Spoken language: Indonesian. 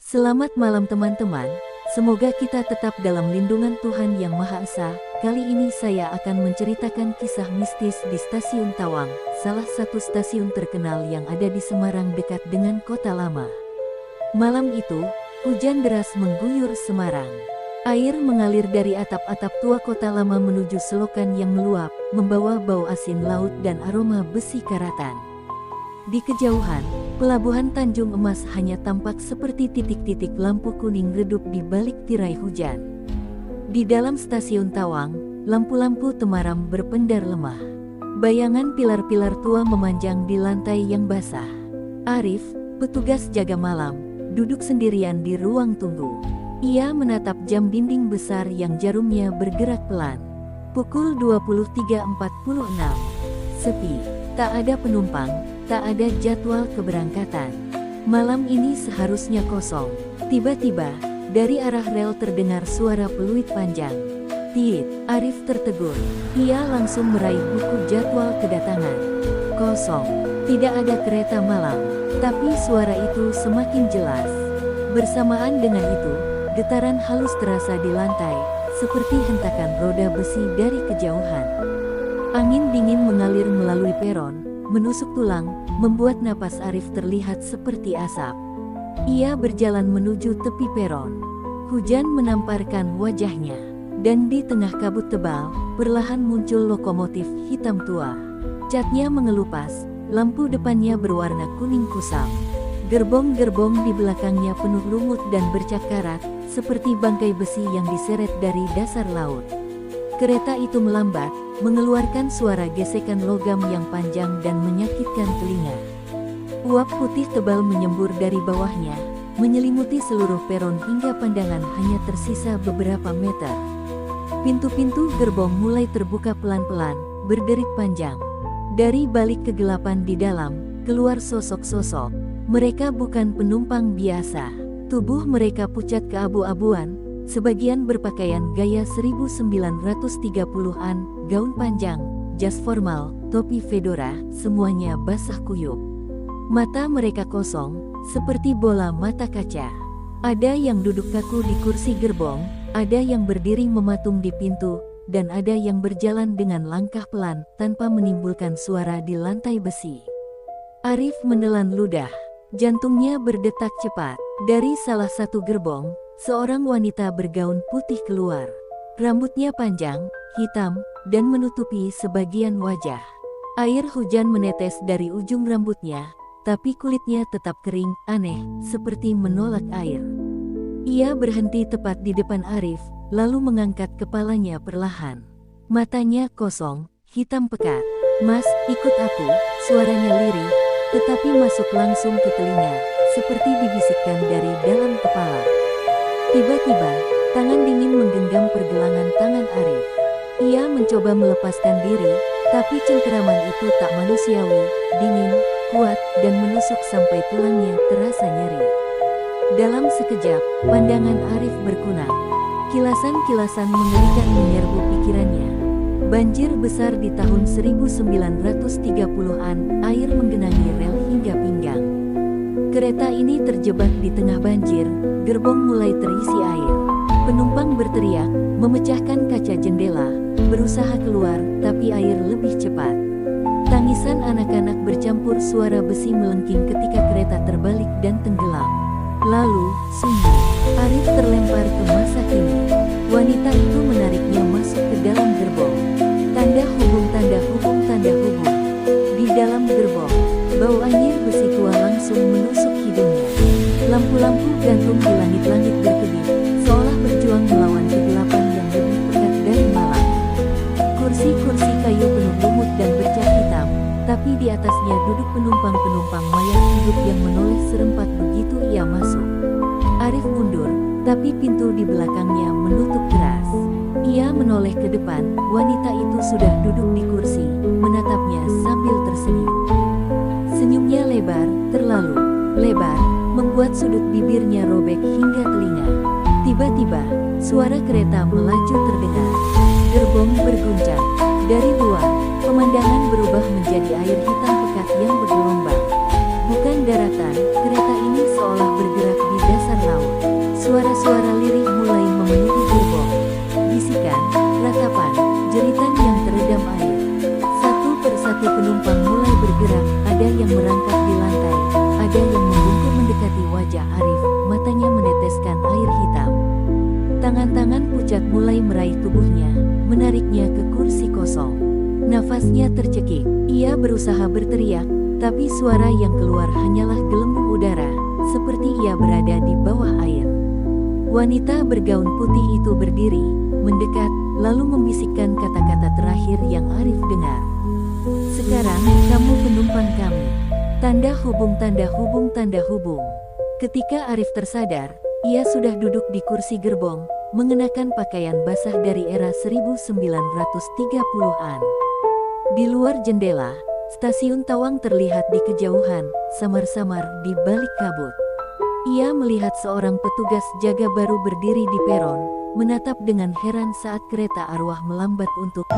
Selamat malam teman-teman, semoga kita tetap dalam lindungan Tuhan Yang Maha Esa. Kali ini saya akan menceritakan kisah mistis di Stasiun Tawang, salah satu stasiun terkenal yang ada di Semarang dekat dengan Kota Lama. Malam itu, hujan deras mengguyur Semarang. Air mengalir dari atap-atap tua Kota Lama menuju selokan yang meluap, membawa bau asin laut dan aroma besi karatan. Di kejauhan, pelabuhan Tanjung Emas hanya tampak seperti titik-titik lampu kuning redup di balik tirai hujan. Di dalam stasiun Tawang, lampu-lampu temaram berpendar lemah. Bayangan pilar-pilar tua memanjang di lantai yang basah. Arif, petugas jaga malam, duduk sendirian di ruang tunggu. Ia menatap jam dinding besar yang jarumnya bergerak pelan. Pukul 23.46. Sepi, tak ada penumpang. Tak ada jadwal keberangkatan. Malam ini seharusnya kosong. Tiba-tiba, dari arah rel terdengar suara peluit panjang. Tiit, Arif tertegun. Ia langsung meraih buku jadwal kedatangan. Kosong. Tidak ada kereta malam. Tapi suara itu semakin jelas. Bersamaan dengan itu, getaran halus terasa di lantai, seperti hentakan roda besi dari kejauhan. Angin dingin mengalir melalui peron, menusuk tulang, membuat napas Arif terlihat seperti asap. Ia berjalan menuju tepi peron. Hujan menamparkan wajahnya. Dan di tengah kabut tebal, perlahan muncul lokomotif hitam tua. Catnya mengelupas, lampu depannya berwarna kuning kusam. Gerbong-gerbong di belakangnya penuh lumut dan bercat karat, seperti bangkai besi yang diseret dari dasar laut. Kereta itu melambat, mengeluarkan suara gesekan logam yang panjang dan menyakitkan telinga. Uap putih tebal menyembur dari bawahnya, menyelimuti seluruh peron hingga pandangan hanya tersisa beberapa meter. Pintu-pintu gerbong mulai terbuka pelan-pelan, berderik panjang. Dari balik kegelapan di dalam, keluar sosok-sosok. Mereka bukan penumpang biasa. Tubuh mereka pucat keabu-abuan, sebagian berpakaian gaya 1930-an, gaun panjang, jas formal, topi fedora, semuanya basah kuyup. Mata mereka kosong, seperti bola mata kaca. Ada yang duduk kaku di kursi gerbong, ada yang berdiri mematung di pintu, dan ada yang berjalan dengan langkah pelan, tanpa menimbulkan suara di lantai besi. Arif menelan ludah. Jantungnya berdetak cepat. Dari salah satu gerbong, seorang wanita bergaun putih keluar. Rambutnya panjang, hitam, dan menutupi sebagian wajah. Air hujan menetes dari ujung rambutnya, tapi kulitnya tetap kering, aneh, seperti menolak air. Ia berhenti tepat di depan Arif, lalu mengangkat kepalanya perlahan. Matanya kosong, hitam pekat. "Mas, ikut aku," suaranya lirih, tetapi masuk langsung ke telinga, seperti dibisikkan dari dalam kepala. Tiba-tiba, tangan dingin menggenggam pergelangan tangan Arif. Ia mencoba melepaskan diri, tapi cengkeraman itu tak manusiawi, dingin, kuat, dan menusuk sampai tulangnya terasa nyeri. Dalam sekejap, pandangan Arif berkunang. Kilasan-kilasan mengerikan menyerbu pikirannya. Banjir besar di tahun 1930-an, air menggenangi rel hingga pinggang. Kereta ini terjebak di tengah banjir, gerbong mulai terisi air. Penumpang berteriak, memecahkan kaca jendela, berusaha keluar, tapi air lebih cepat. Tangisan anak-anak bercampur suara besi melengking ketika kereta terbalik dan tenggelam. Lalu, sunyi. Arif terlempar ke masa kini. Wanita itu menariknya masuk ke dalam gerbong. Tanda hubung, tanda hubung, tanda hubung. Di dalam gerbong, bau anyir besi tua langsung menusuk hidungnya. Lampu-lampu gantung di langit-langit berkedip, seolah berjuang melawan kegelapan yang lebih pekat dari malam. Kursi-kursi kayu penuh lumut dan bercat hitam, tapi di atasnya duduk penumpang-penumpang mayat hidup yang menoleh serempak begitu ia masuk. Arif mundur, tapi pintu di belakangnya menutup keras. Ia menoleh ke depan, wanita itu sudah duduk di kursi, menatapnya sambil tersenyum. Senyumnya lebar, terlalu lebar, membuat sudut bibirnya robek hingga telinga. Tiba-tiba, suara kereta melaju terdengar. Gerbong berguncang. Dari luar, pemandangan berubah menjadi air hitam pekat yang bergelombang. Bukan daratan, kereta ini seolah bergerak di dasar laut. Suara-suara lirih mulai memenuhi gerbong. Bisikan, ratapan, jeritan yang teredam air. Satu persatu penumpang mulai bergerak, ada yang merangkak di lantai, ada yang membungkuk mendekati wajah Arif, matanya meneteskan air hitam. Tangan-tangan pucat mulai meraih tubuhnya, menariknya ke kursi kosong. Nafasnya tercekik, ia berusaha berteriak, tapi suara yang keluar hanyalah gelembung udara, seperti ia berada di bawah air. Wanita bergaun putih itu berdiri, mendekat, lalu membisikkan kata-kata terakhir yang Arif dengar. "Sekarang, kamu penumpang kami. Tanda hubung, tanda hubung, tanda hubung." Ketika Arif tersadar, ia sudah duduk di kursi gerbong, mengenakan pakaian basah dari era 1930-an. Di luar jendela, stasiun Tawang terlihat di kejauhan, samar-samar di balik kabut. Ia melihat seorang petugas jaga baru berdiri di peron, menatap dengan heran saat kereta arwah melambat untuk